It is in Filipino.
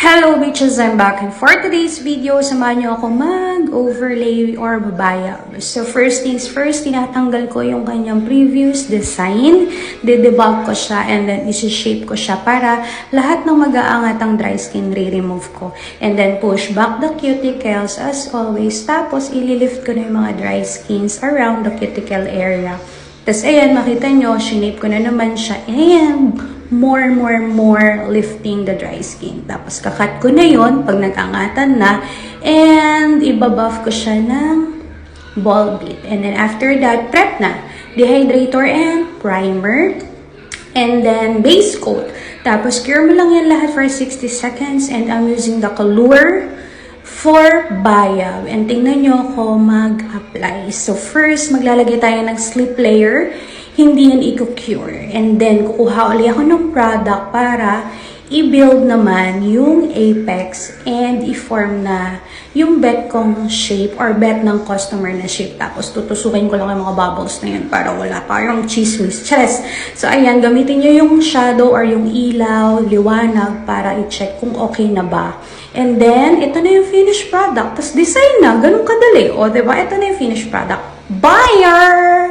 Hello bitches, I'm back, and for today's video, samahan niyo ako mag-overlay or babayab. So first things first, tinatanggal ko yung kanyang previous design, de-debug ko siya, and then isi-shape ko siya para lahat ng mag-aangatang dry skin re-remove ko. And then push back the cuticles as always, tapos ililift ko na yung mga dry skins around the cuticle area. Tapos ayan, makita nyo, shinape ko na naman siya, and more lifting the dry skin. Tapos kakat ko na yon pag nag-angatan na, and ibabuff ko siya ng ball bead. And then after that, prep na. Dehydrator and primer. And then base coat. Tapos cure mo lang yan lahat for 60 seconds, and I'm using the Color for bayab. And tingnan nyo ako mag-apply. So first, maglalagay tayo ng slip layer. Hindi yan i-cure. And then, kukuha ulit ako ng product para i-build naman yung apex and i-form na yung bet kong shape or bet ng customer na shape. Tapos, tutusukin ko lang yung mga bubbles na yun para wala parang chismis. Chares! So, ayan, gamitin nyo yung shadow or yung ilaw, liwanag para i-check kung okay na ba. And then, ito na yung finished product. Tapos, design na. Ganun kadali. O, diba? Ito na yung finished product. Buyer!